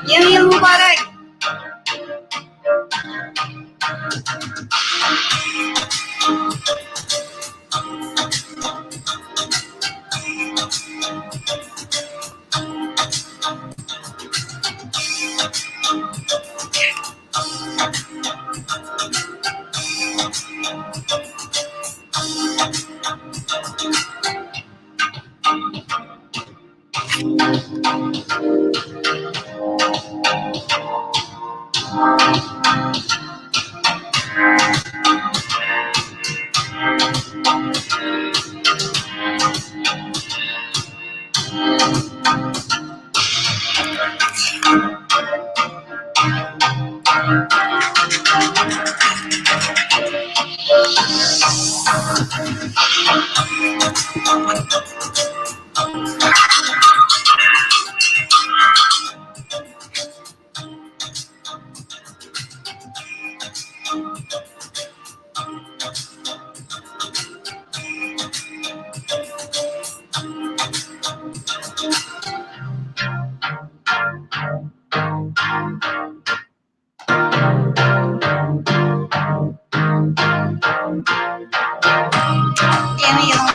Yang Mubarak.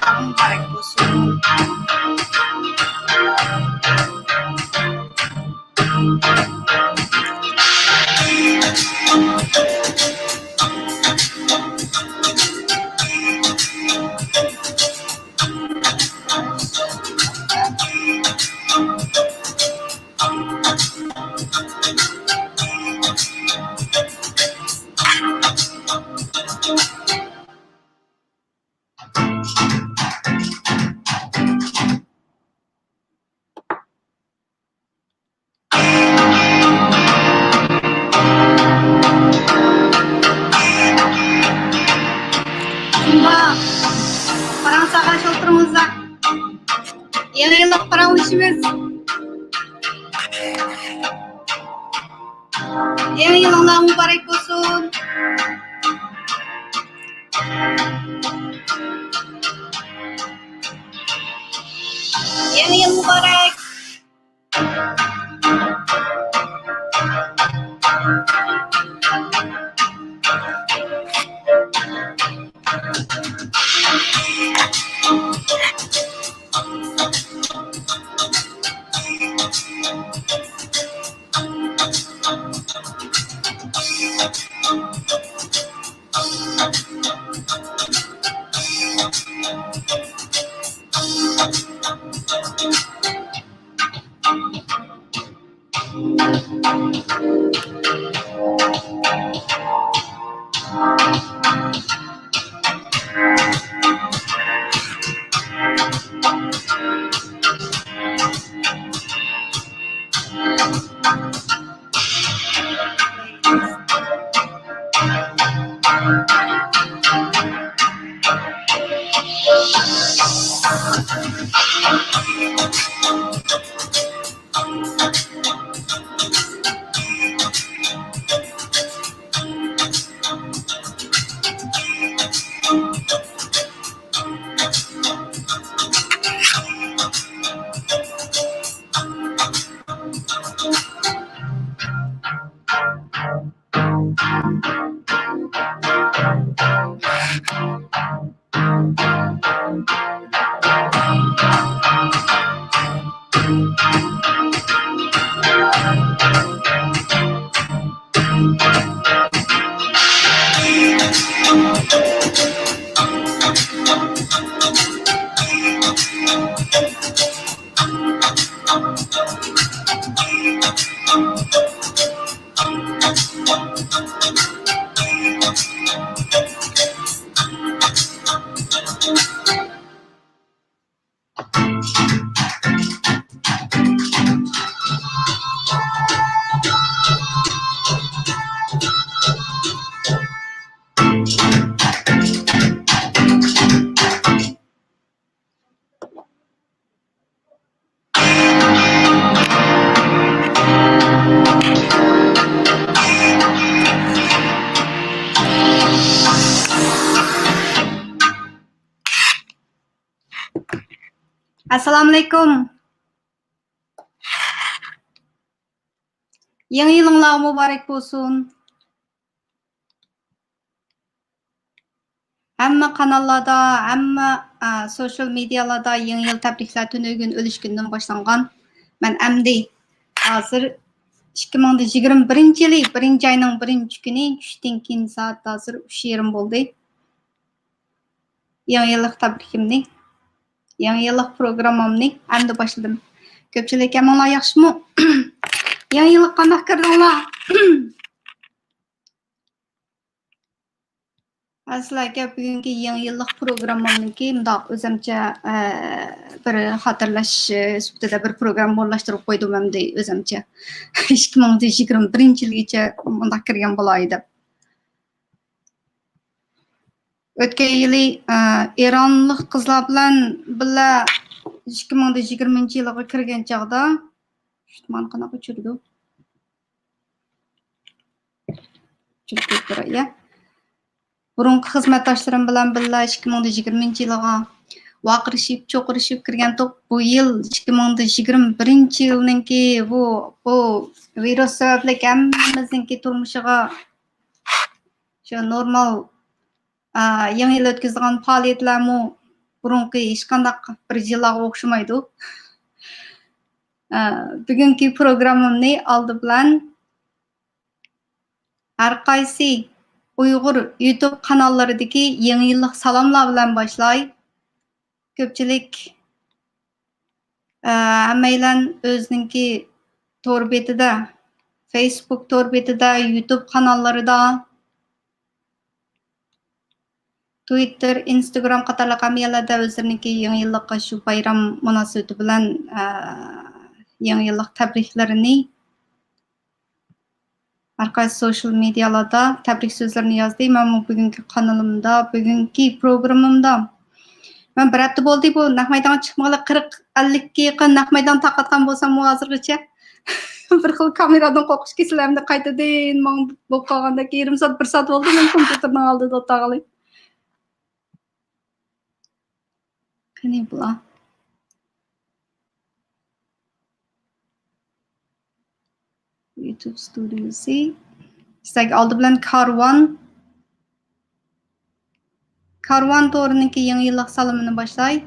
Yang Mubarak puso. Simba, Fransa'ga şoturumuzda. Yeni yıllık paramızımız. Yeni yılın mübarek olsun. Yeni yıl mübarek. Assalomu alaykum. Yangi yilinglar muborak bo'lsin. Hamma kanallarda, hamma sosyal medyalarda yangi yil tabriklar tünügün ölüş gündən başlanğan. Mən əmdi hazır 2021 yılı 1 ayının 1 günü düşdən keyin saat hazır 3:20 oldu. Yangi yıllık tabrikimni, yangi yıllık programmamni əmdi başladım. Köpçülük əmanglar yaxşımı? Yangi yıllık qandaq kirdinglar? Sizlarga bugungi yangi yillik programmamniki mundaq o'zimcha bir xatirlash sifatida bir program o'rnashtirib qo'ydim endi o'zimcha 2021 yilgacha mundaq kirgan bo'lay deb. O'tgan yili Eronlik qizlar bilan birga 2020 yilga kirgan chaqda mana qanaqa churdi. Ya. Burunqi xizmatdoshlarim bilan birga 2020 yilga vaqirishib, cho'qirishib kirgandik. Bu yil 2021 yilninki bu virus sababli hammamizningki turmushiga shu normal yangi yil o'tkazadigan faoliyatlarmi burunqi hech qanday bir yillarga o'xshamaydi. Bugungi programmamni oldi bilan har qaysi Uyghur YouTube kanallarındaki yangi yıllık salamlar bilan başlay. Köpçülük hammaylar o'zininki tor betida, Facebook tor betida, YouTube kanallarida, Twitter, Instagram qatorliq hammalarda o'zlarininki yangi yillik shu bayram munosabati bilan yangi yillik tabriklarini Arkadaş sosyal medyalarda tebrik sözlerini yazdı. Ben bugünkü kanalımda, bugünkü programımda. Ben bir hafta oldu bu Nahmaydan çıkmalı 40-50 yaqin Nahmaydan taqatgan bolsam hozirgacha bir xil kameradan qo'rqish kesillamda qaytadan men bo'lib qolganda yarim soat 1 soat bo'ldi men kompyuterning oldida o'tirg'ali. Qani bular? YouTube Studio'si. Sizlarga oldi bilan Karvan to'riniki yangi yillik salomini boshlay.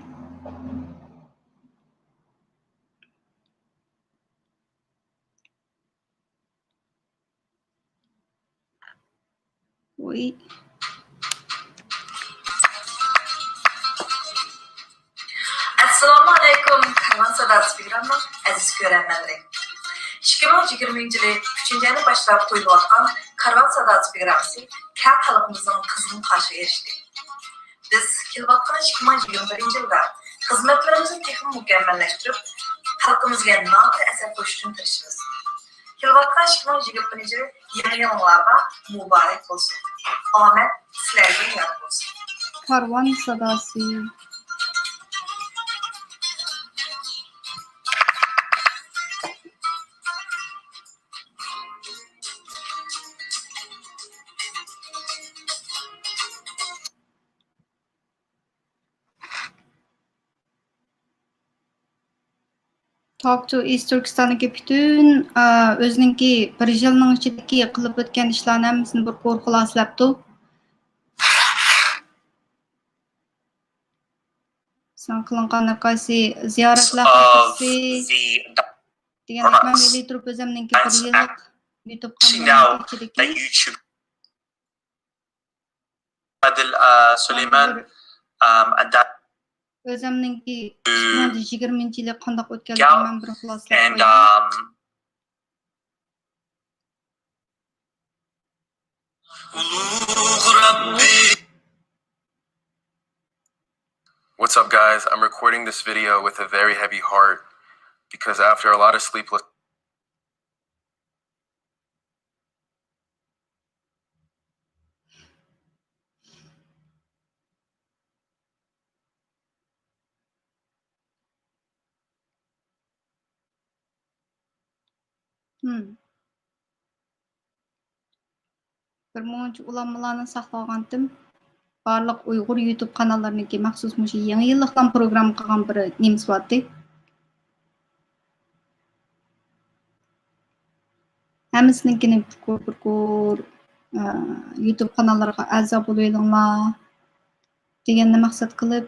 Oy. Assalomu alaykum. Karvan sadasi programı aziz ko'rganlar. 2020 yılı 3. ayını başlap qo'yilayotgan Karvan sadasi programmasi kal xalqimizning qizg'in qarshi erishdi. Biz kelayotgan 2021 yilda xizmatlarimizni texnik mukammallashtirib, xalqimizga noqulay asar qo'yish uchun tirishamiz. Kelayotgan 2021 yili yangi yillarga muborak bo'lsin. Omad sizlarga yor bo'lsin. Karvan sadasi. Talk to East Turkiston'daki bütün o'zininki bir yilning ichidagi qilib o'tgan ishlarni hammasini bir ko'r xulosalabdi. San qilingan qaysi ziyoratlar qildi degan men milliy turib o'zimninki bir yillik YouTube kanalida ichidagi Adil Süleyman o'zimninki 2020 yili qanday o'tganligini men bir xulosalab qo'yaman. What's up, guys? I'm recording this video with a very heavy heart because after a lot of sleepless Bir muncha ulanmalarni saqlagandim. barlıq Uyghur YouTube kanallarınınki məxsus muşu yeni yıllıqdan program qılğan bir nemiz vardı. Həmisinkini bir YouTube kanallarına əza boluylar deganni maqsad qilib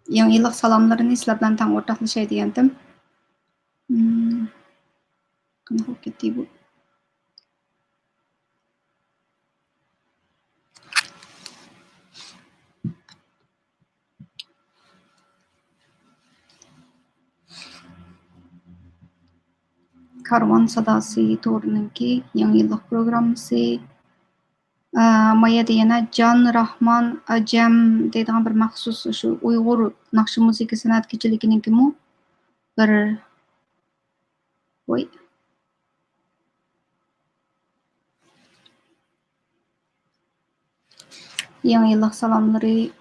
yangi yillik salamlarini sizlar bilan tang o'rtoqlashay degandim. Qanaqa bo'lib ketdi bu? Karvan Sadası to'rininki yangi yillik programmasi Maya yana Can Rahman Ajam deydigan bir maxsus shu Uyg'ur naqshi musiqa san'at kechiligininki mu bir voy yangi yillik salomlari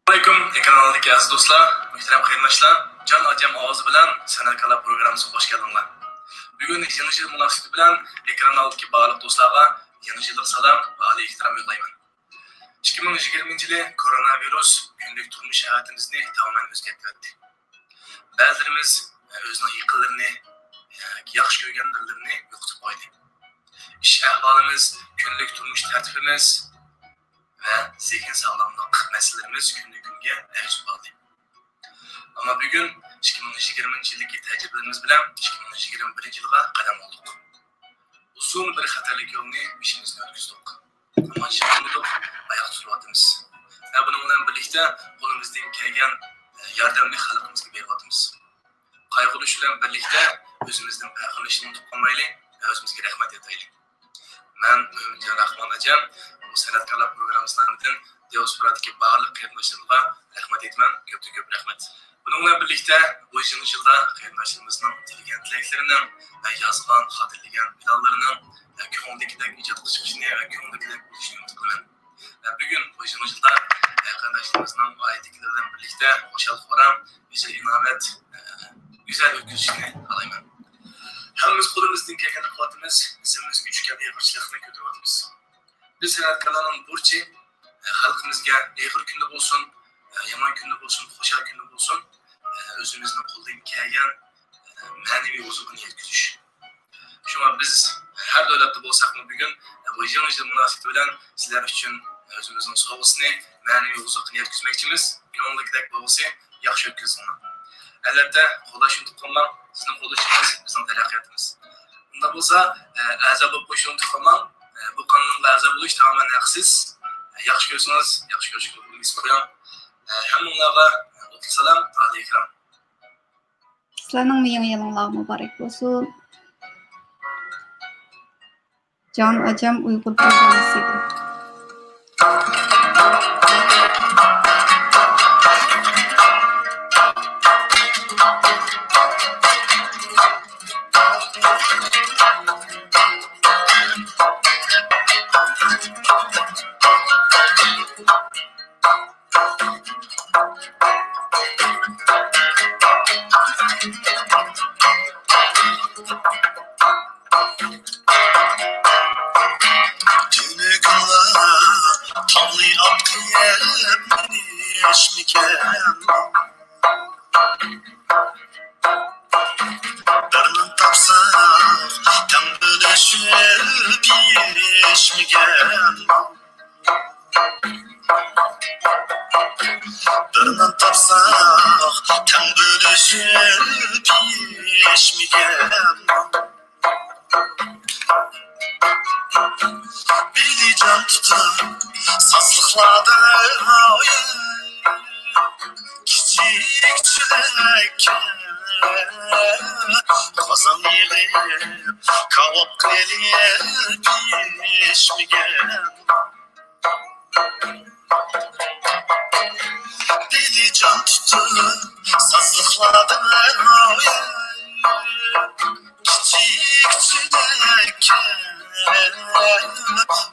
Assalamualaikum kanaldagi aziz do'stlar, muhtaram qarindoshlar, Jon Ajam ovozi bilan san'atkorlar programmasiga xush keldinglar. Bugun yangi yil munosabati bilan ekran oldidagi barliq do'stlarga yangi yillik salom va oliy ehtirom yo'llayman. 2020 yili koronavirus kunlik turmush hayotimizni tamamen o'zgartirdi. Ba'zilarimiz o'zining yaqinlarini, yaxshi ko'rganlarni yo'qotib qo'ydi. Ish ahvolimiz, kunlik turmush tartibimiz ve zihin sağlamlık meselelerimiz günü günge mevcut oldu. Ama bugün 2020 yıldaki tecrübelerimiz bilen 2021 yılga kadem olduk. Uzun bir xatarlik yolunu işimizden ötküzdük. Ama şimdi ayak tutuvatımız. Ve bununla birlikte kolumuzdan kelgen yardımlı halkımızı beriyatımız. Kaygılı işlerle birlikte özümüzden paylaşımını tutmaylı ve özümüzge rahmet etaylı. Ben Mümin Rahman Ajam, bu san'atkorlar programmasidan diasporadagi barliq qarindoshlarga rahmat aytaman, ko'p rahmat. Bununla birlikte bu yılda qarindoshimizning tilgan tilaklarini ve yazılan, xatirlagan planlarini ko'ngildagidek ijod qilishini ve ko'ngildagidek bo'lishini umid qilaman. Bugün bu yılda qarindoshimizning oiladagilaridan birlikte xo'shal xo'ram, güzel inomat, güzel o'tkazishini xohlayman. Hammamiz qo'limizdan kelgan quvvatimiz, bizimiz kuchga eg'irchilikni ko'taryapmiz. Biz san'atkorlarning burchi xalqimizga eg'ir kunda bo'lsin, yomon kunda bo'lsin, xo'shal kunda bo'lsin, o'zimizning qo'ldan kelgan ma'naviy ozuqani yetkazish. Shunga biz har davlatda bo'lsakmi bugun bu yangi yil munosabati bilan sizlar uchun o'zimizning sovg'asini, ma'naviy ozuqani yetkazmoqchimiz. Ko'ngildagidek bo'lsa, yaxshi o'tkazinglar. Albatta, qo'llash unutib qolmang. Sizning qo'llashingiz bizning taraqqiyotimiz. Unda bo'lsa, a'zo bo'lib qo'yishni unutib qolmang. Bu qonunga a'zo bo'lish tamamen haqsiz. Yaxshi ko'rsangiz, yaxshi ko'rishga umid qilaman. Hammanglarga salom alaykum. Sizlarning yangi yilinglar muborak bo'lsin. Jon Ajam Uyg'ur programmasi.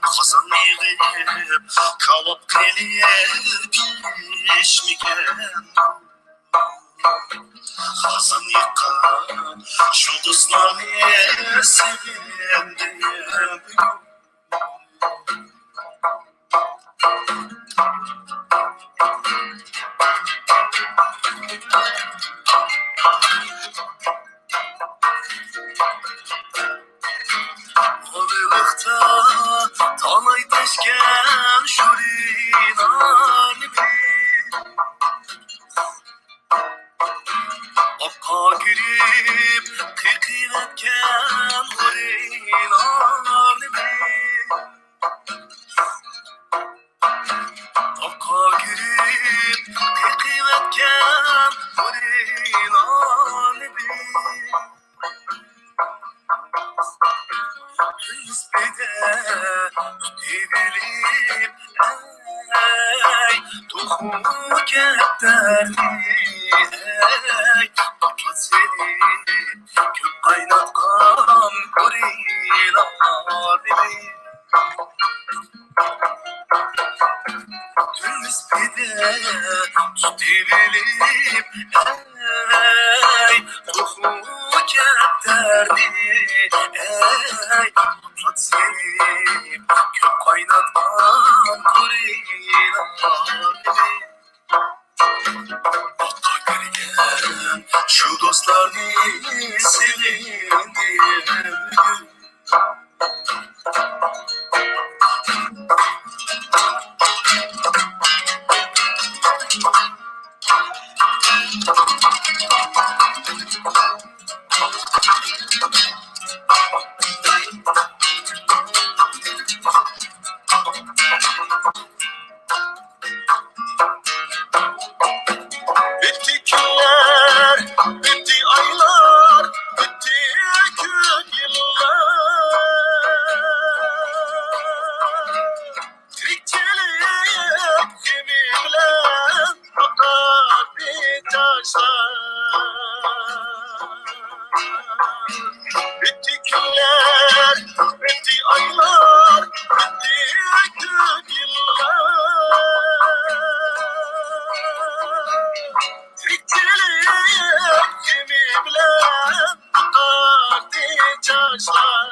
Kazan yığıp kavap kelip pişmiken Kazan yıkan şu dostlarını sevindim Arılıkta talay teşken şurin alimi Apka girip kıkın etken hurin alimi Apka girip kıkın etken hurin alimi Hüsbide divilip ey Tohumu ketterli ey Atla seni köp kaynatkan kurin alimi Hüsbide divilip ey Tohumu ketterli ey Atlat seni köp kaynatkan kurin alimi Hatta görgen şu dostlarını sevindim Bitti günler, bitti aylar, bitti gün yıllar. Tirikçilik kiminle bakar bir taşlar. Bitti günler, bitti aylar, bitti gün yıllar. Tirikçilik kimi bilen akar taşlar.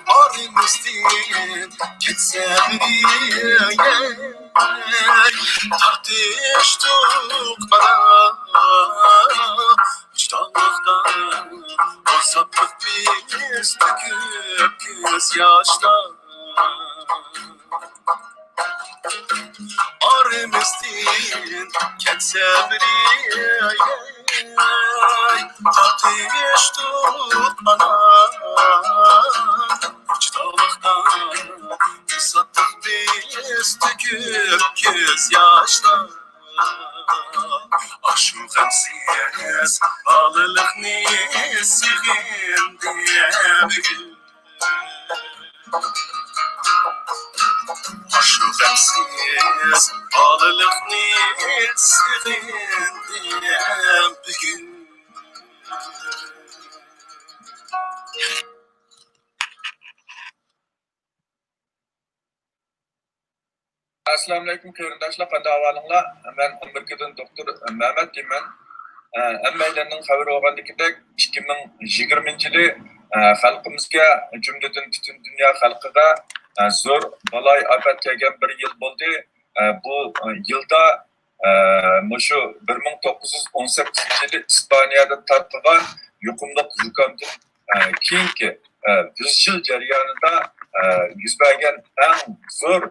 Aramızdan geçse bir tartıştık bana Çıtalıktan olsattık biz döküp gözyaşlar Aramızdan geçse bir tartıştık bana Çıtalıktan olsattık biz döküp gözyaşlar Aşk hemsiz bağlılıkni sevindim Aşk hemsiz bağlılıkni sevindim bugün Assalamu alaikum qarindoshlar, qanday ahvolinglar? Men Amerikadan doktor Mehmet deyman. Hammalarning xabar olgandagidek 2020-yili xalqimizga, jumladan butun dunyo xalqiga zo'r balay ofat kelgan bir yil bo'ldi. Bu yilda shu 1918-yili Ispaniyada tarqalgan yuqumli zukamdan keyingi 100 yil jarayonida yuz bergan eng zo'r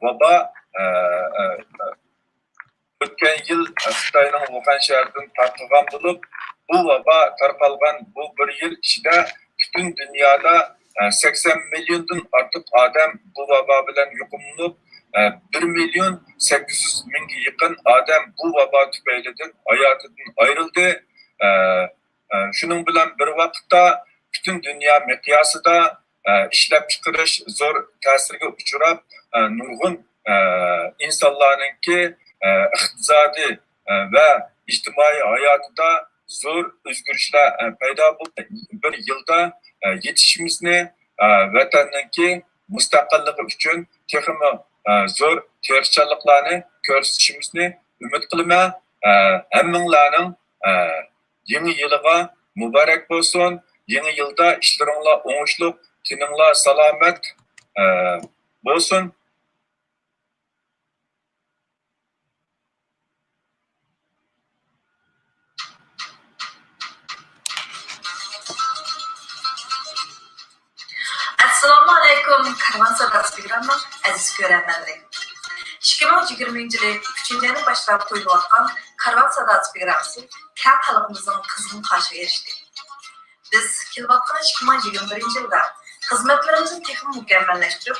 vaba o'tgan yil Xitoyning Wuhan shahridan tarqalgan bo'lib, bu vaba tarqalgan bu bir yil ichida butun dunyoda 80 milyondan ortiq odam bu vaba bilan yuqumlanib, 1 milyon 800 mingga yaqin odam bu vaba tufaylidan hayotidan ayrildi. Shuning bilan bir vaqtda butun dunyo miqyosida ishlab chiqarish zo'r ta'sirga uchrab, nurg'un insonlarningki iqtisodiy va ijtimoiy hayotida zo'r o'zgarishlar paydo bo'ldi. Bir yilda yetishimizni vatanninki mustaqilligi uchun texmi zo'r tirishchiliklarni ko'rsatishimizni umid qilaman. Hammanglarning yeni yiliga muborak bo'lsin. Yeni yilda ishlaringlar o'ngishli, tininglar salomat bo'lsin. Assalomu alaykum, Karvon Sadasi programının aziz ko'ruvchilar. 2020 yılı 3. ayını başlap qo'yilayotgan Karvon Sadasi programmasi kal xalqimizning qizg'in qarshiga erishdi. Biz kelayotgan 2021 yilda xizmatlarimizni texnik mukammallashtirib,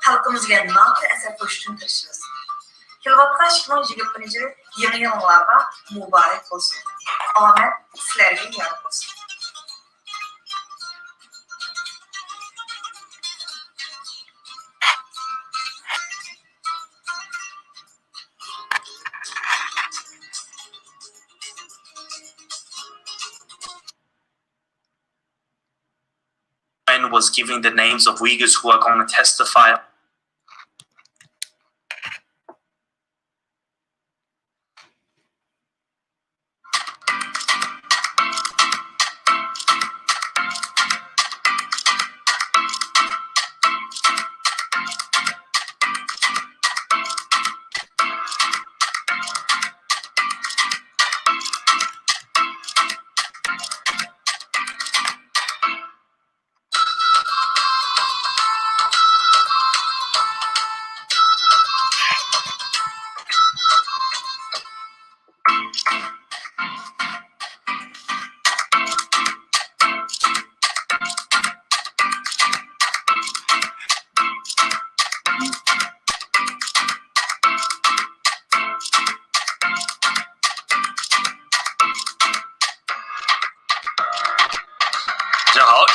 xalqimizga nodir asar qo'shishga tirishamiz. Kelayotgan 2021 yili yangi yillarga muborak bo'lsin. Omad sizlarga yor bo'lsin. Was giving the names of Uyghurs who are going to testify.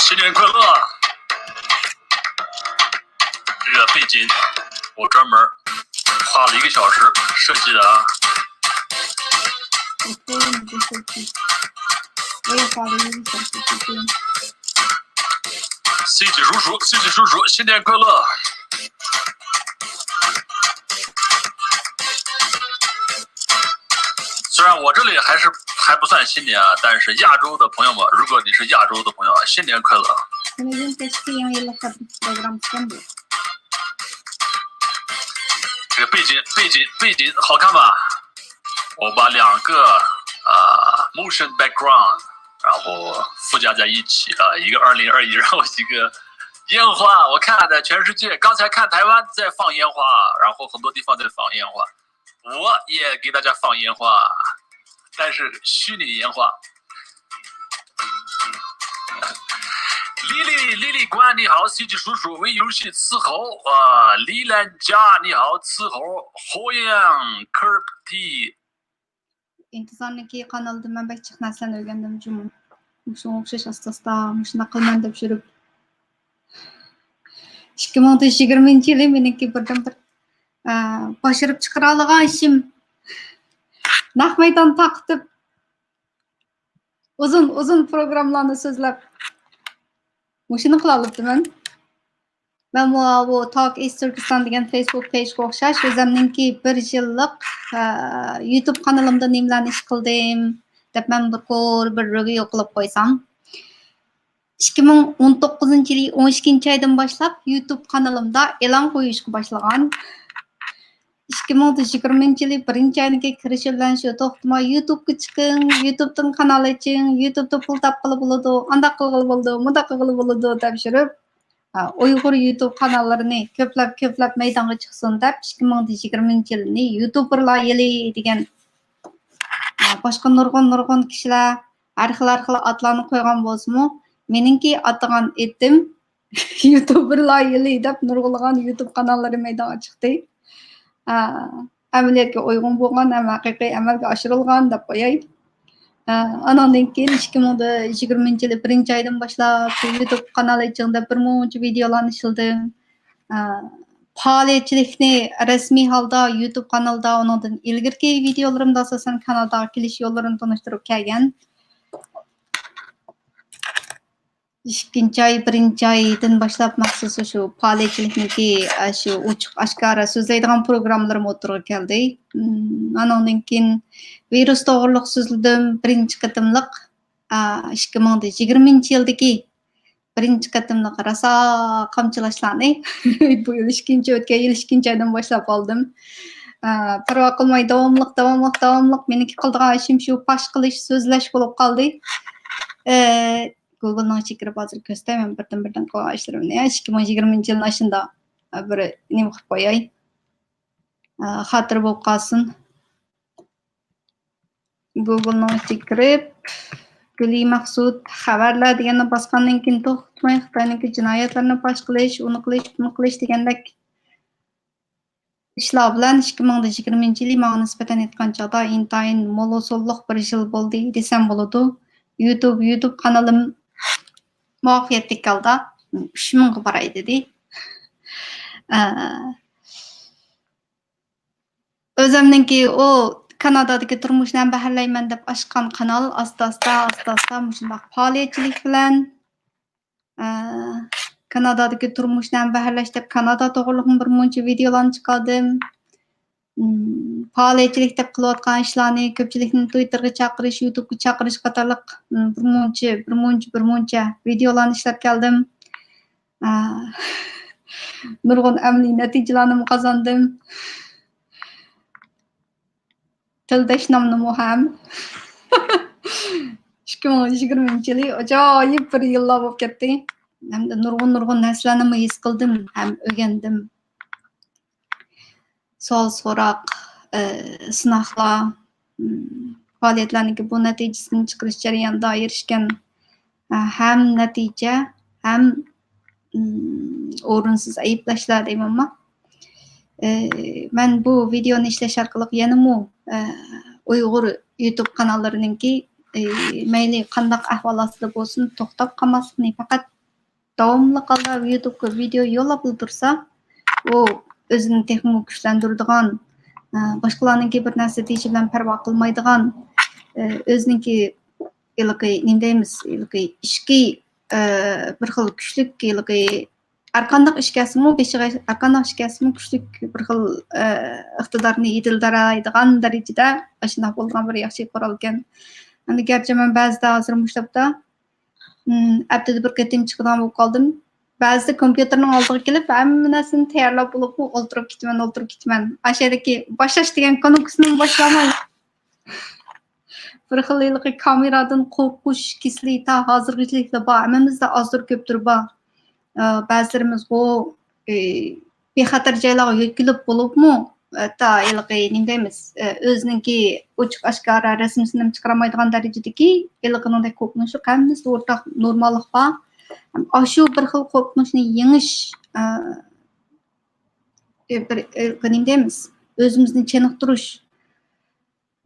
新年快乐！这个背景我专门花了1个小时设计的啊。我也花了1个小时时间。CG 叔叔，新年快乐！虽然我这里还不算新年啊，但是亚洲的朋友们，如果你是亚洲的朋友啊，新年快乐！这个背景好看吧？我把2个motion background， 然后附加在一起啊，一个2021，然后一个烟花。我看的全世界，刚才看台湾在放烟花，然后很多地方在放烟花，我也给大家放烟花，但是虚拟烟花。莉莉官你好 ，CG 叔叔为游戏伺候啊，李兰佳你好伺候，火焰 Kirby。İntizarniki kanalda ben bek çık narsalarni o'rgandim jumum. Shunga o'xshash asta-asta shuna qilman deb yurib 2020 yili meniki birdan bir bashirib chiqara olgan ishim naq maydon taqitib uzun programlarni so'zlab shuni qila olibdiman. Ben bu Talk East Turkistan degan Facebook page'ga o'xshash o'zimninki 1 yillik YouTube kanalimda nemlanish qildim deb men bir review qilib qo'ysam. 2019 yili 12 aydan boshlab YouTube kanalimda e'lon qo'yishga boshlagan. 2020 yili 1-oyga kirishi bilan shu to'xtamay YouTube'ga chiqing, YouTube'dan kanal oching, YouTube'da pul topqili bo'ladi, undaq qilg'ili bo'ladi, mundaq qilg'ili bo'ladi deb yurib Uyg'ur YouTube kanallarını ko'plab maydonga chiqsin deb 2020 yilni YouTuberlar yili degan boshqa nurg'un kishilar har xil atlarni qo'ygan bo'lsa-mu, meningki atgan etim YouTuberlar yili deb nurg'ulagan YouTube kanallari maydonga chiqdi. Amaliyotga uyg'un bo'lgan, ham haqiqiy amalga oshirilgan deb qo'yay. Anandan keyin 2020 yili 1-oydan boshlab YouTube kanali ichida birmuncha videolarni ishildim. Faoliyatchilikni rasmiy holda YouTube kanalida undan ilgirki videolarimda asosan kanalda kelish yo'llarini tanishtirib kelgan. ikkinchi oy, birinchi oydan boshlab maxsus shu faoliyatchilikniki shu ochiq oshkora so'zlaydigan programmalarim o'tirg'i keldi. Anandan keyin virus to'g'riliq so'zladim. Birinchi qatimliq 2020-yildagi birinchi qatimliq rosa qamchilashlarni bu yil ikkinchi o'tgan yil ikkinchi oydan boshlab oldim. Parvo qilmay davomliq meniki qildigan ishim shu pash qilish, so'zlash bo'lib qoldi. Google'ning ichiga kirib hozir ko'rsataman birdan qilgan ishlarimni. 2020-yilning oshida bir nima qilib qo'yay. Xotir bo'lib qolsin. Google'ning ichiga kirib Guli Maqsud xabarlar deganni bosgandan keyin to'xtamay Xitoyniki jinoyatlarni pash qilish, uni qilish, buni qilish degandek ishlar bilan 2020-yil menga nisbatan aytgan chog'da intayin mo'l-so'lliq bir yil bo'ldi desam bo'ladi. YouTube kanalim muvaffaqiyatli kaldı. 3000 baray dedi. Özümninki o Kanadadagi turmushdan baharlayman deb ochgan kanal asta-asta mushundaq faoliyatchilik bilan Kanadadagi turmushdan baharlash deb Kanada to'g'riliq bir muncha videolarni chiqardim. Faoliyatchilik deb qilayotgan ishlarni ko'pchilikni Twitterga chaqirish, YouTube'ga chaqirish qatorliq bir muncha videolarni ishlab keldim. Nurg'un amaliy natijalarni qozondim. Tildash nomini ham 2020-yil ajoyib bir yillar bo'lib ketdi. Hamda nurg'un narsalarni his qildim, ham o'rgandim. So'roq, sinoqlar, faoliyatlarniki bu natijasini chiqarish jarayonida erishgan ham natija, ham o'rinsiz ayblashlar deymanmi. Men bu videoni ishlash orqali yanamo Uyg'ur YouTube kanallarininki mayli qandaq ahvol ostida bo'lsin to'xtab qolmaslikni, faqat davomli holda YouTube'ga video yo'llab tursa, u o'zini texnik kuchlantiradigan, boshqalarninki bir narsa deyishi bilan parvo qilmaydigan, o'ziniki nima deymiz, ishki bir xil kuchlik Arqandaq ishkasimi, arqandaq ishkasimi kuchlik bir xil iqtidorni yetildiradigan darajada shunday bo'lgan bir yaxshi qurol ekan. Endi garchi men ba'zida hozir mushtabda haftada bir qatim chiqadigan bo'lib qoldim. Ba'zida kompyuterning oldiga kelib, hamma narsani tayyorlab bo'lib o'ltirib ketaman. Ashadagi boshlash degan konkursni boshlamay. Bir xil kameradan qo'rqish kisli ta hozirgilikda bor, hammamizda ozdir ko'pdir bor. Ba'zilarimiz bu bexatar joylarga yo'tkilib bo'libmi, ta nima deymiz, o'ziniki ochiq oshkora rasmini chiqaramaydigan darajadagi ilg'inday qo'rqinishi hammamizda o'rtaq normallik bor. Shu bir xil qo'rqinishni yengish nima deymiz, o'zimizni cheniqtirish.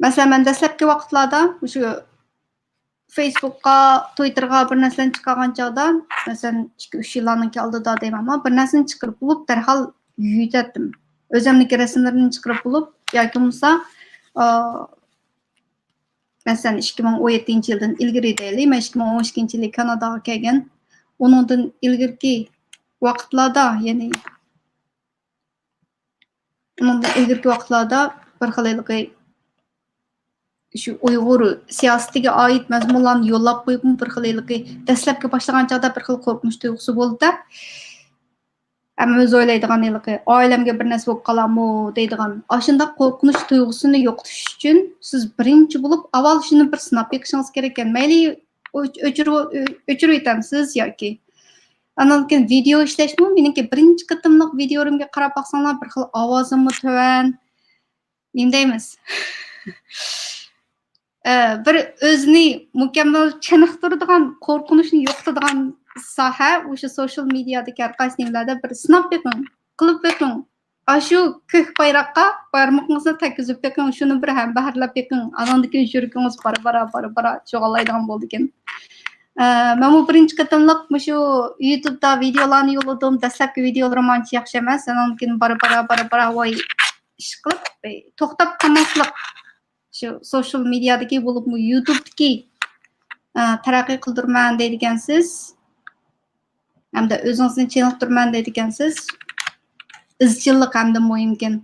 Masalan, men dastlabki vaqtlarda shu Facebook'ga, Twitter'ga bir narsalarni chiqargan chog'da, masalan, 2-3 yillarning oldida deyman, bir narsani chiqarib bo'lib, darhol yuzadim. O'zimniki rasmlarimni chiqarib bo'lib, yoki bo'lmasa, masalan, 2017-yildan ilgari deylik, men 2012-yilda Kanadaga kelgan. Onundan ilgirki vaqtlarda, ya'ni bir xil shu Uyg'ur siyosatiga oid mazmunlarni yo'llab qo'yib, bir xil dastlabki boshlagan chog'da bir xil qo'rqinish tuyg'usi bo'ldi-da. Hamma o'zi o'ylaydigan oilamga bir narsa bo'lib qolarmi deydigan. Shunday qo'rqinish tuyg'usini yo'qotish uchun siz birinchi bo'lib avval shuni bir sinab beqishingiz kerak ekan. Mayli o'chirib aytamsiz yoki andan keyin video ishlashmi, meniki birinchi qatimliq videorimga qarab baqsanglar, bir xil ovozimni tuvan, nima deymiz? Bir o'zini mukammal chiniqtiradigan, qo'rqinishni yo'qotadigan soha o'sha social mediadagi har qaysi nimalarda bir sinab beqing, qilib beqing. Shu ko'k bayroqqa barmoqingizni tekkizib beqing, shuni bir ham baharlab beqing. Anandagi yuragingiz bara cho'g'alaydigan bo'ldi ekan. Men bu birinchi qatimliq shu YouTube'da videolarni yo'lladim. Dastlabki videolarim ancha yaxshi emas. Andan keyin bara voy ish qilib to'xtab qolmaslik. Shu social mediadagi bo'lib YouTube'dagi taraqqiy qildirman deydigansiz. hamda o'zingizni chiniqtirman deydigansiz. Izchillik hamda muhimken.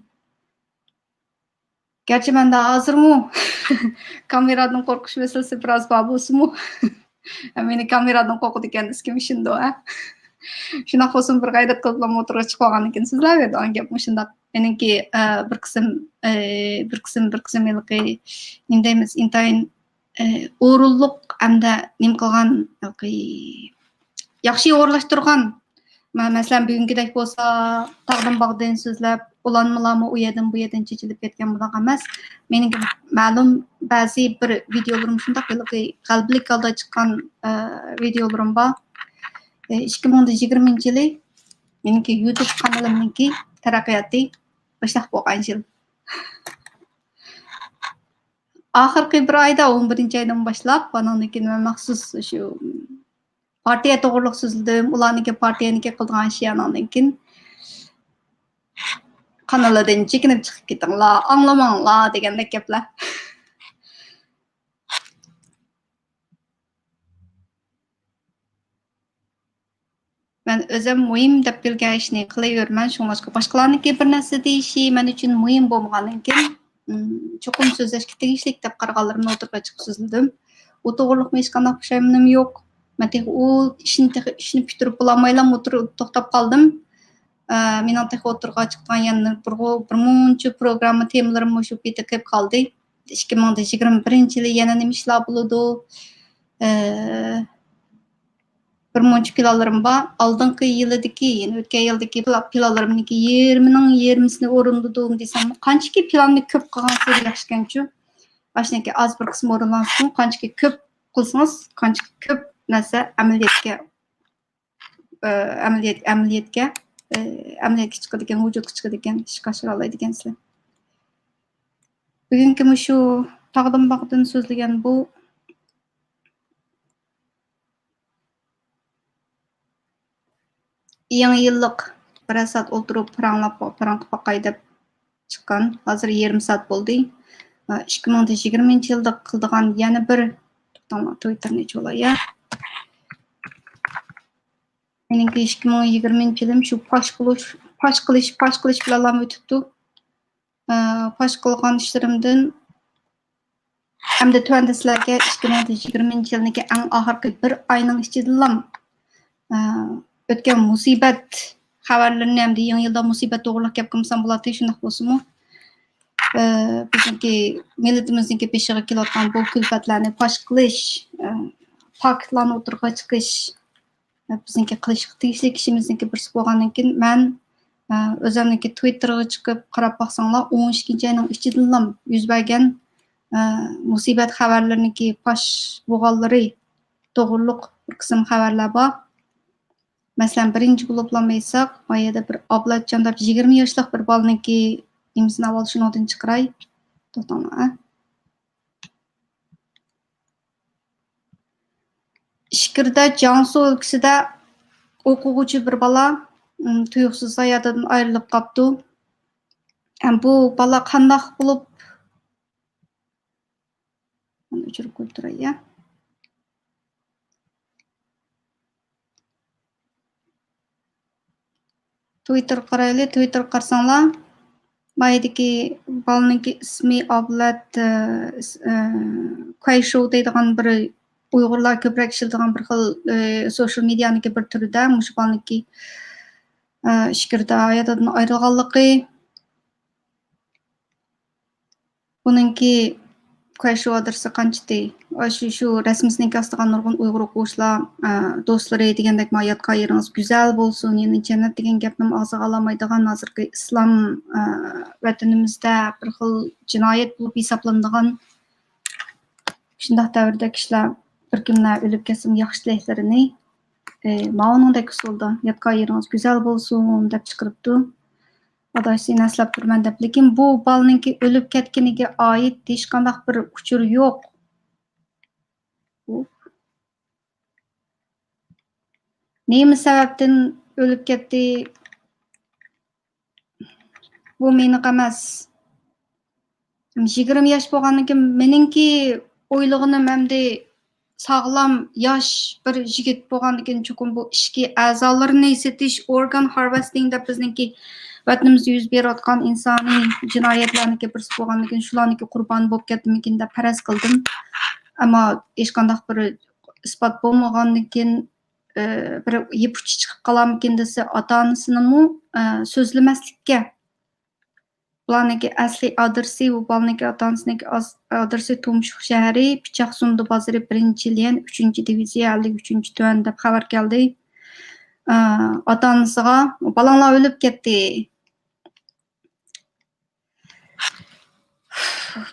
Gerçi menda hozirmi kameradan qo'rqish masalasi biroz bor bo'lsa-mu. Meni kameradan qo'rqidi ekansiz kim shunda ha. Shunaqa bo'lsin bir g'ayrat qilib o'tirib chiqib qolgan ekansizlar dedi. Gap shundaq. Meniki bir qism yilqi nima deymiz intayin o'rinliq hamda nima qilgan yaxshi o'rlashtirgan. Masalan bugünkidek bo'lsa taqdim bag'dan so'zlab ulanmalarmi u yerdan bu yerdan chechilib ketgan bunaqa emas. Meniki ma'lum ba'zi bir videolarim shunday qalblik holda chiqqan videolarim bor. 2020-yili meniki YouTube kanalimniki taraqqiyoti boshlab bo'lgan yil. Oxirgi bir oyda 11-oydan boshlab maniki maxsus shu partiya to'g'riliq so'zladim, ularniki partiyaniki qilgan ishlardan keyin kanaldan chekinib chiqib ketinglar, anglamanglar degandek gaplar. Men o'zim muhim deb bilgan ishni qilaverman, shunga boshqalarniki bir narsa deyishi men uchun muhim bo'lmagandan keyin cho'qim so'zlashga tegishli deb qaraganlarimni o'tirib chiqib so'zladim. U to'g'riliqmi hech qanday pushaymonim yo'q. Men u ishni bitirib bo'lmaylam o'tirib to'xtab qoldim. Mening o'tirga chiqqan yana bir muncha programma temalarim shu yerda kelib qoldi. 2021-yili yana nima ishlar bo'ladi? Bir muncha planlarim bor. Oldingi yildagi, ya'ni o'tgan yildagi planlarimniki 20-ning 20sini o'rinladim desam, qanchaki planni ko'p qilgansiz yaxshikanchu. Başniki az bir qismi o'rinlansin, qanchaki ko'p qilsangiz, qanchaki ko'p narsa amaliyotga chiqadigan, vujudga chiqadigan ish qo'shira oladigansizlar. Bugungi shu taqdim bag'dan so'zlagan bu yangi yillik bir soat o'tirib parang qilib boqay deb chiqqan. Hozir 20 soat bo'ldi. 2020-yilda qildigan yana bir Twitterni cho'laya. Meniki 2020-yilim shu pash qilish bilan o'tibdi. Pash qilgan ishlarimdan hamda tuanda sizlarga 2020-yilniki eng oxirgi bir oyning ichida o'tgan musibat xabarlarini hamda yangi yilda musibat to'g'riliq gap qilsam bo'ladi, shunday bo'lsa-mu. Bizniki millatimizniki peshiga kelayotgan bu kulfatlarni pash qilish, faktlarni o'tirg'a chiqish bizniki qilish tegishli ishimizniki birisi bo'lgandan keyin men o'zimniki Twitterga chiqib qarab baqsanglar 12-oyning ichida yuz bergan musibat xabarlariniki pash bo'lganlari to'g'riliq bir qism xabarlar bor. Masalan, birinchi bo'lib olmaysak, bu yerda bir Ablatjon deb 20 yoshlik bir bolaniki imzini avval shundan chiqaray. To'xtanglar. Ishkirda Jansu o'lkasida o'quvchi bir bola tuyuqsiz hayotidan ayrilib qoldi. Bu bola qanday bo'lib o'chirib qo'yib turay ya. Twitter qarayli, Twitter qarsanglar, maydagi bolaning ismi Ablat Qayshow deydigan bir Uyg'urlar ko'proq ishlatadigan bir xil social medianiki bir turida mush bolaniki ishkirda hayotdan ayrilganligi, buningki Qayshow adresi qanchati, shu rasmisining ostiga nurg'un Uyg'ur o'quvchilar do'stlari degandek mayatqa yeringiz go'zal bo'lsin, ya'ni jannat degan gapni og'ziga olmaydigan hozirgi islom vatanimizda bir xil jinoyat bo'lib hisoblanadigan shunday davrda kishilar bir kimlar o'lib ketsin yaxshi tilaklarini ma'nodagi usulda yatqa yeringiz go'zal bo'lsin deb chiqiribdi. Adaysi naslab turman deb, lekin bu bolaninki o'lib ketganiga oid hech qanday bir uchur yo'q. Nima sababdan o'lib ketdi? Bu meni emas. 20 yosh bo'lgandan keyin meningki o'ylig'ini hamda sağlam yaş bir yigit bo'lgandan cho'qim bu ishki a'zolarini setish organ harvesting deb bizniki vatanimizda yuz berayotgan insoniy jinoyatlarni birisi bo'lgandan shularniki qurboni bo'lib ketdimikin deb faraz qildim. Ammo hech qanday bir isbot bo'lmagandan keyin bir yepuchi chiqib qolarmikin desa ota-onasini so'zlamaslikka bularniki asli adresi bu balaniki ota-onasiniki adresi Tumshuq shahri Pichoq Sundi bozori 1-liyan 3-diviziya 53-tuvan deb xabar keldi. Ota-onasiga balanglar o'lib ketdi.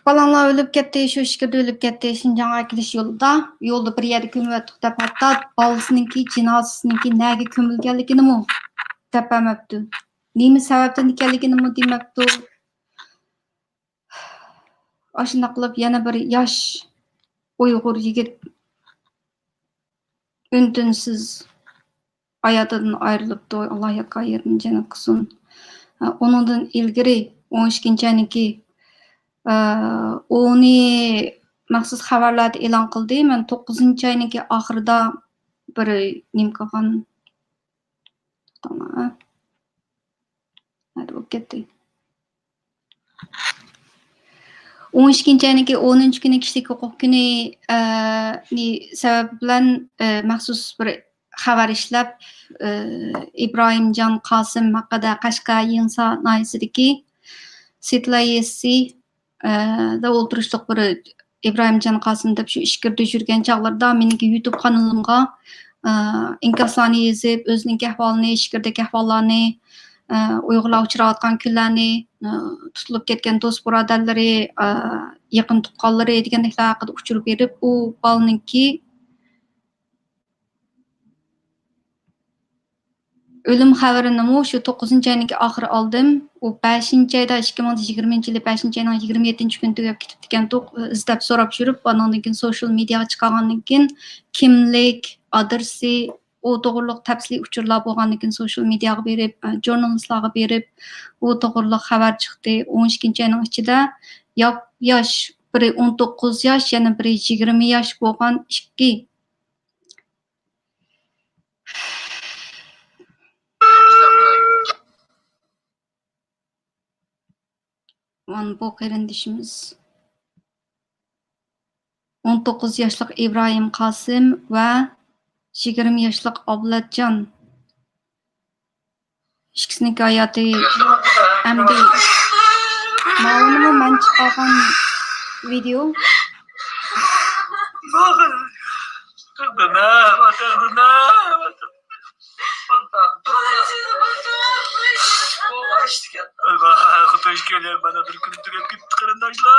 Balanglar o'lib ketdi, shu ishkirda o'lib ketdi. Shinjongga kelish yo'lda bir yerda ko'mib deb hatto bolasiniki jinozasiniki nega ko'milganligini topamabdi. Nima sababdan ekanligini demabdi. Aşına qilib yana bir yosh Uyg'ur yigit ündünsiz hayatından ayrılıptı. Allah yakka yerini cennet kılsın. Onundan ilgiri 12-niki onu maxsus xabarlarda e'lon qildi. Men 9-ayniki oxirida bir nim qilgan. Tamam. Hadi bu ketdi. 12-ayniki 10-kuni kishilik huquq kuni sabab bilan maxsus bir xabar ishlab Ibrohimjon Qosim haqida Qashqar Yinsa noyasidagi Setlayesi da o'ltirishliq bir Ibrohimjon Qosim deb shu ishkirda yurgan chog'larda meniki YouTube kanalimga inkoslarni yozib, o'zining ahvolini, ishkirdagi ahvollarni Uyg'urlar uchrayotgan kunlarni, tutilib ketgan do'st birodarlari, yaqin tuqqanlari degandeklar haqida uchirib berib, u bolaninki o'lim xabarini shu 9-ayniki oxiri oldim. U 5-ayda 2020-yil 5-ayning 27-kuni tugab ketibdi ekan, izlab so'rab yurib, bundan keyin social mediaga chiqqandan keyin kimlik, adresi o to'g'riliq tafsili uchurlar bo'lgandan keyin social mediaga berib, jurnalistlarga berib, u to'g'riliq xabar chiqdi. 12-ayning ichida yosh, biri 19 yosh, yana biri 20 yosh bo'lgan ikki bu qarindishimiz 19 yoshlik Ibrohim Qosim va 20 yoshlik Oblatjon. İkisininki hayatı endi ma'lummi men chiqqan video. Hoş geldin bana bir gün tugab ketdi qarindoshlar.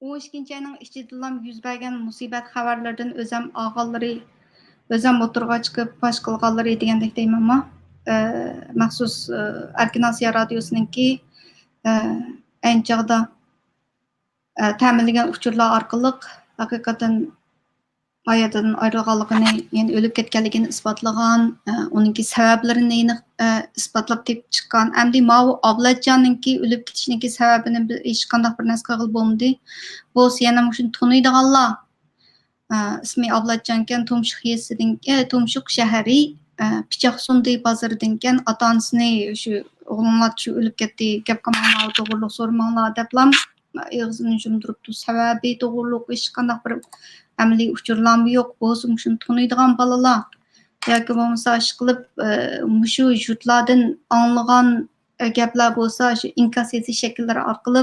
O 12-ayning ichida yuz bergan musibat xabarlardan o'zim og'allari, o'zim motorga chiqib pash qilganlari degandek deymanmi? Maxsus Erkin Osiyo radiosiningki anchag'da ta'minlagan uchurlar orqali haqiqatan hayotdan ayrilganligini, yani o'lib ketganligini isbotlagan, uningki sabablarini isbotlab tepib chiqqan. Endi Mavu Oblatjonninki o'lib ketishiningki sababini hech qanday bir narsa qilib bo'lmadi. Bo'lsa yana shuni tunuydiganlar. Ismi Oblatjon ekan, Tumshuq shahri Pichoq Sundi bozoridan ekan, ota-onasini shu o'g'limlar shu o'lib ketdi, gap qilmanglar, to'g'riliq so'ramanglar deblam og'zini yumdiribdi. Sababi to'g'riliq hech qanday bir amaliy uchurlarmi yo'q, bo'lsa shuni tunuydigan bolalar yoki bo'lmasa ish qilib shu yurtlardan anglagan gaplar bo'lsa, shu inkosiyasi shakllari orqali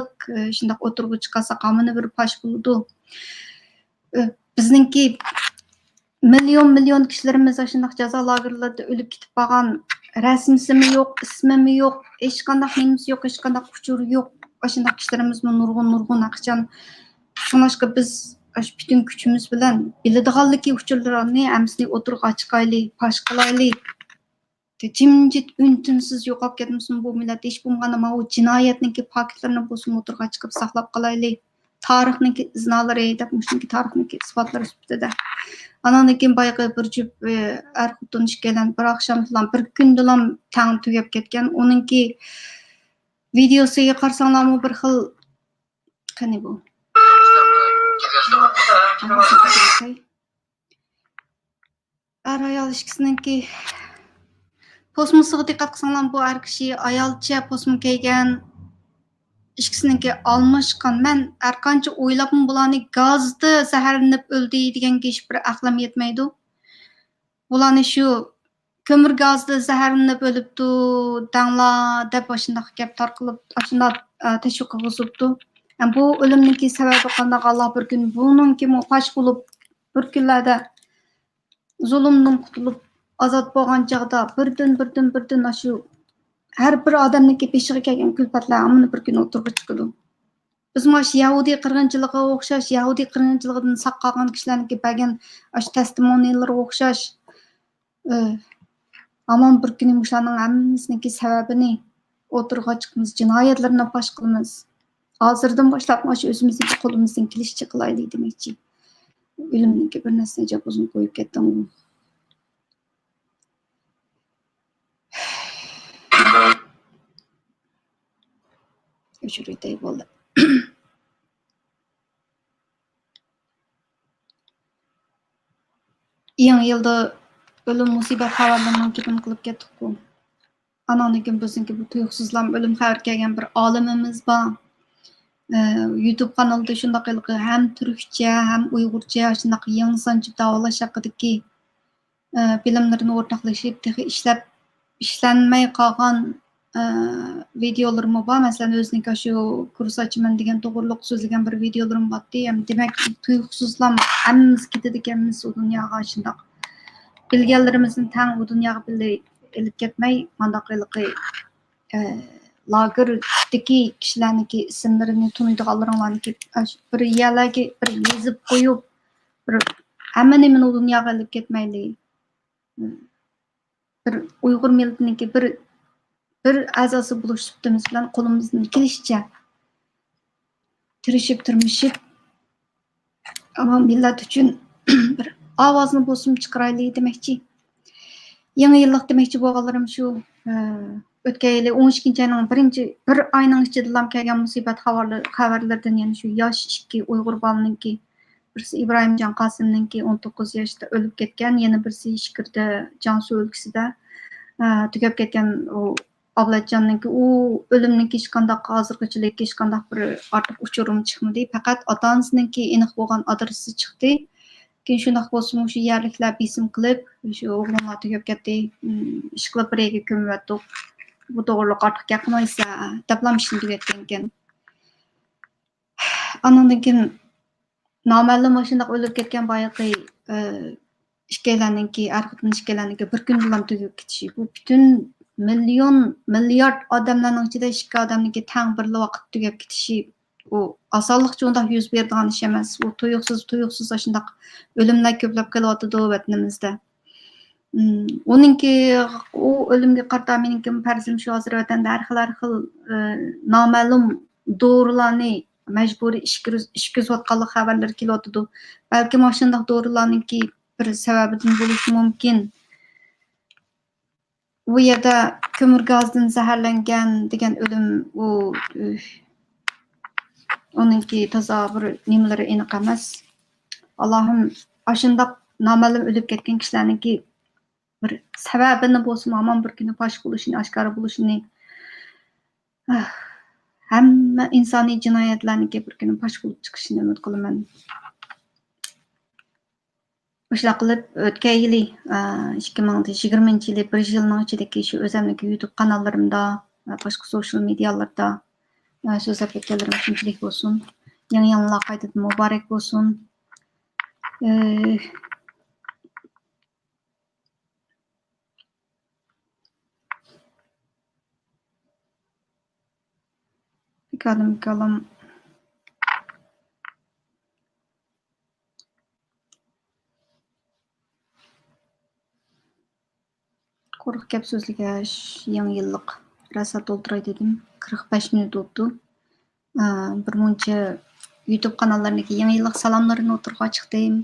shunday o'tirib chiqasa qamini bir pash bo'ladi. Bizningki million kishilarimiz shunday jazo lagerlarida o'lib ketib qolgan, rasmisimi yo'q, ismimi yo'q, hech qanday nimasi yo'q, hech qanday uchuri yo'q. Shunday kishilarimizmi nurg'un aqchan. Shunashqa biz bütün gücümüz bilen biladiganligi uchurlarni hammasini o'tirib ochqaylik, pash qilaylik. Jimjit ün-tünsiz yo'qolib ketmasin bu millat. Hech bo'lmaganda mana bu jinoyatniki paketlarini bo'lsin o'tirg'a chiqib saqlab qolaylik. Tarixniki iznalari deb shuniki tarixniki isbotlari sifatida. Andan keyin bayqi bir jup er-xotin ishkelan bir oqshom bilan bir kundilam tang tugab ketgan. Uninki videosiga qarasanglarmi bir xil qani bu. Er ayol ishkisininki posmusiga diqqat qilsanglar bu er kishi ayolcha posmu kiygan ikkisininki almashgan. Men har qancha o'ylabim bularni gazda zaharlanib o'ldi degan ish bir aqlim yetmaydi. Bularni shu kömür gazda zaharlanib o'libdi dangla deb shunday gap tarqalib shunday tashviqqa bosibdi. Bu o'limniki sababi qanday Alloh bir kun buningki fosh bo'lib bir kunlarda zulmdan qutulib azod bo'lgan chaqda birdan shu har bir odamniki peshiga kelgan kulfatlar amini bir kun o'tirib chiqadi. Biz maş Yahudiy qirg'inchiligiga o'xshash, Yahudiy qirg'inchiligidan saq qolgan kishilarniki bergan ash testimoniyalarga o'xshash amon bir kun shularning hammasiniki sababini o'tirg'a chiqamiz, jinoyatlarni fosh qilamiz. Hozirdan boshlab shu o'zimizning qo'limizdan kelishicha qilaylik demoqchi. O'limniki bir narsa jab uzun qo'yib ketdim. O'chirday bo'ldi. Yangi yilda o'lim musibat xabarlarini ko'pin qilib ketdik-ku. Anondan bizniki bu tuyuqsizlam o'lim xabar kelgan bir olimimiz bor. YouTube kanalida shundaqiligi ham turkcha, ham uyg'urcha shunaq yangi sanchib davolash haqidagi bilimlarini o'rtoqlashib, ishlab ishlanmay qolgan videolarım bor. Masalan, o'zining shu kurs ochaman degan to'g'riliq so'zlagan bir videolarim bordi. Demak, tuyuqsizlam hammamiz ketadi ekanmiz u dunyoga shundoq. Bilganlarimizni tang bu dunyoga ilib ketmay, mandaqiligi lagerdagi kishilarniki ismlarini tunuydiganlaringlarniki bir yerlarga bir yezib qo'yib, bir hamma nimani u dunyoga ilib ketmaylik. Bir Uyg'ur millatiniki bir a'zosi bo'lish suhbatimiz bilan qo'limizdan kelishicha tirishib turmishib ama millat uchun bir ovozni bo'lsin chiqaraylik demoqchi. Yangi yillik demoqchi bo'lganlarim shu o'tgan yili 12-ayning bir oyning ichida kelgan musibat xabarlardan yana shu yosh ikki Uyg'ur bolaninki birisi Ibrohimjon Qosimninki 19 yoshda o'lib ketgan, yana birisi Ishkirda Jansu o'lkasida tugab ketgan u Ablatjonninki u o'limniki hech qanday hozirgacha hech qanday bir ortiq uchurum chiqmadi. Faqat ota-onasininki aniq bo'lgan adresi chiqdi. Keyin shunday bo'lsa, shu yerliklar bisim qilib, shu o'g'lonlar tugab ketdi, ish qilib bir yerga ko'myapti. Bu to'g'riliq ortiq gapirmaysa, daplamishni tugatgan ekan. Andan keyin noma'lum shunday o'lib ketgan boyaqi ishkelarninki, er-xotin ishkelarninki bir kun bilan tugab ketishi. Bu butun milliard odamlarning ichida ikki odamniki tang bir vaqt tugab ketishi u osonlikcha undaq yuz beradigan ish emas. U tuyuqsiz shundoq o'limlar ko'plab kelyotdi vatanimizda. Uninki u o'limga qarta meniki farzim shu hozir vatanda har xil noma'lum dorilarni majburiy ish ko'zayotganlik xabarlar kelyotdi. Balki mana shunday dorilarninki bir sababidan bo'lishi mumkin. Bu yerda kömür gazdan zaharlangan degan o'lim u uninki toza bir nimalari aniq emas. Allohim ashundaq noma'lum o'lib ketgan kishilarninki bir sababini bo'lsin, amon bir kuni fosh bo'lishini, oshkora bo'lishini, hamma insoniy jinoyatlarniki bir kuni fosh bo'lib chiqishini umid qilaman. O'sha qilib o'tgan yili 2020-yili bir yilning ichidagi shu o'zimning YouTube kanallarimda, boshqa social medialarda so'zlab ketganlarim shunchalik bo'lsin. Yangi yillar qaytadan muborak bo'lsin. Kalam qo'rqib gap so'zlash yangi yillik rosa to'ldiray dedim. 45 minut oldu. Bir muncha YouTube kanallarındaki yangi yillik salamlarını o'tirg'a chiqdim.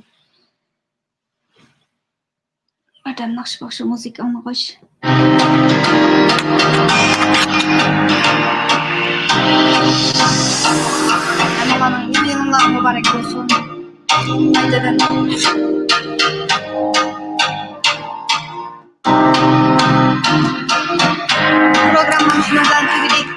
Adam naqshboshi musiqa anglag'ach. Hammalarning yangi yillari muborak bo'lsin. Qaytadan programmamiz bilan tugadik.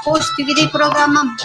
Hoş tügedi programım.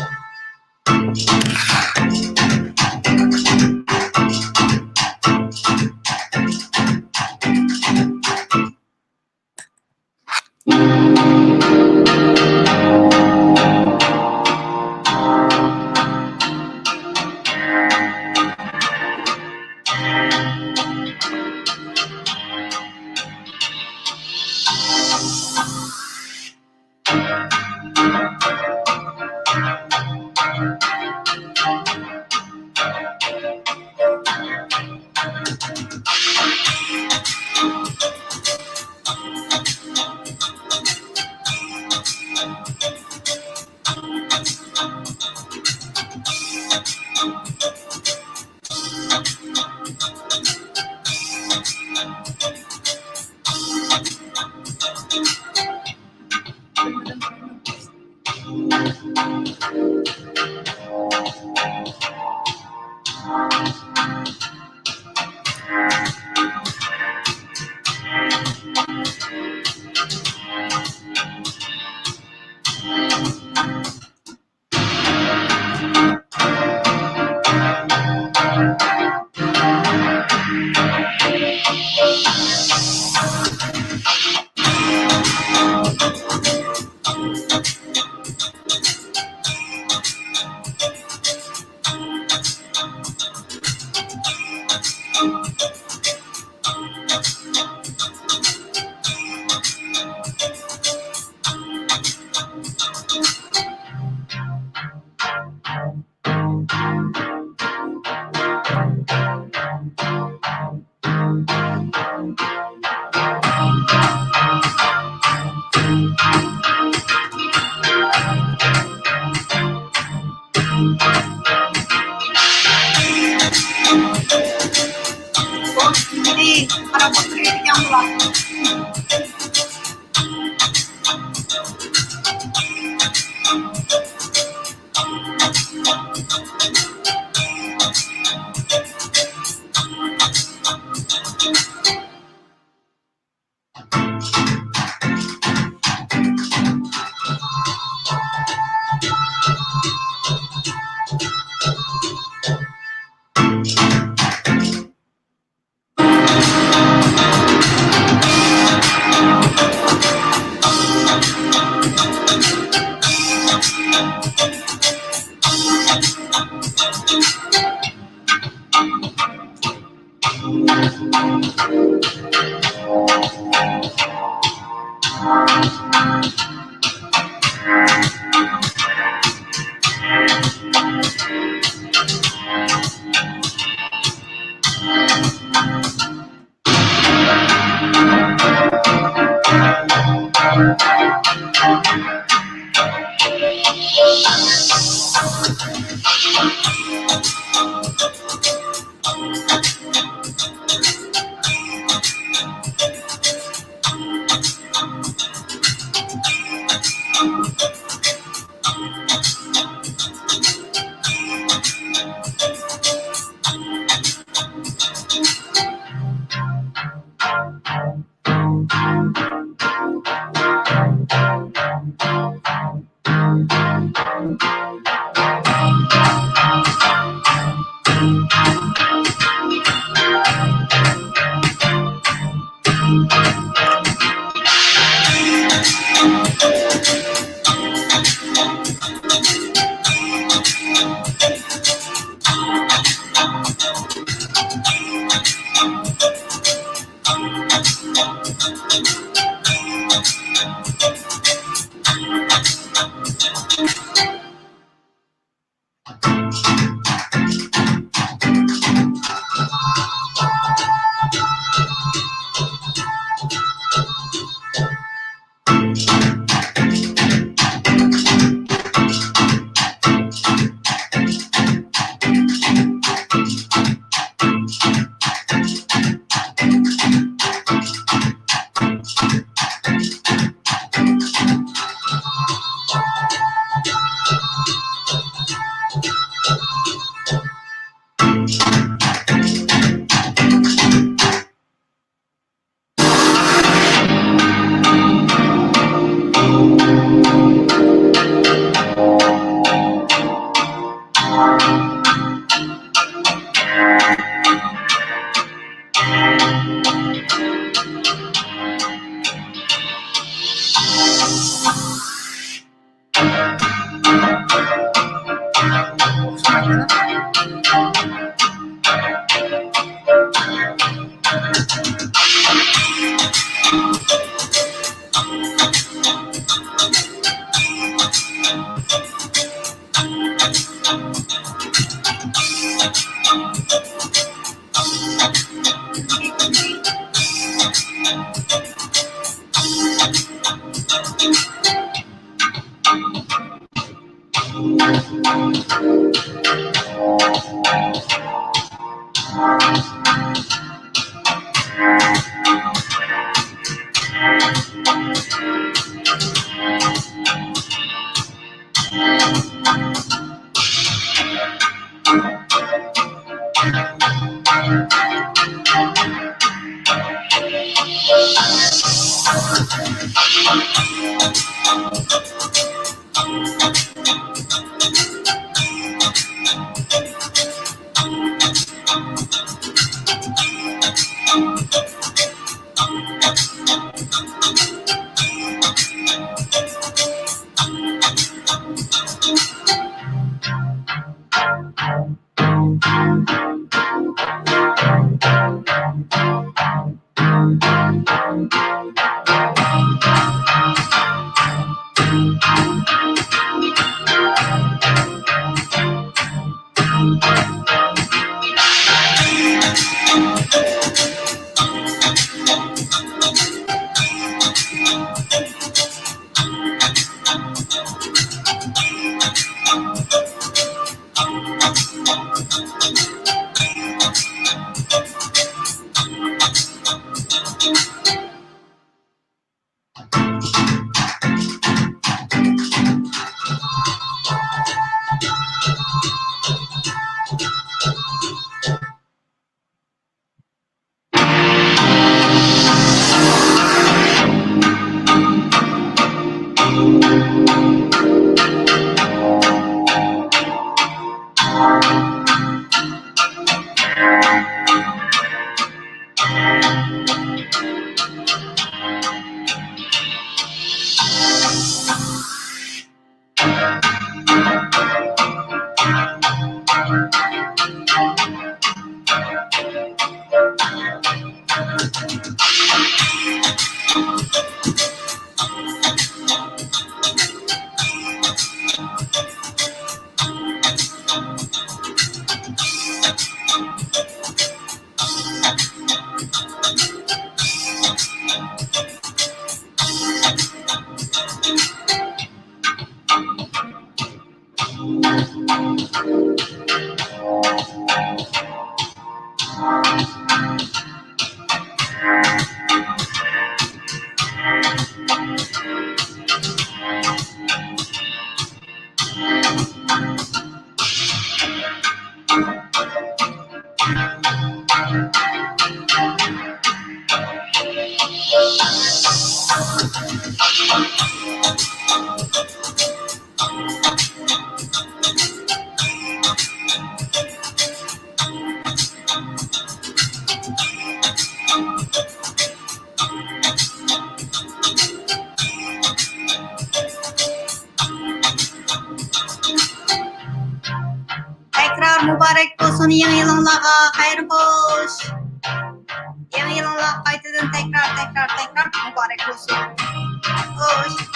Tekrar mübarek olsun yeni yılınlağa, hayırlı hoş. Yeni yılınlağa kaytıdan tekrar mübarek olsun. Hoş.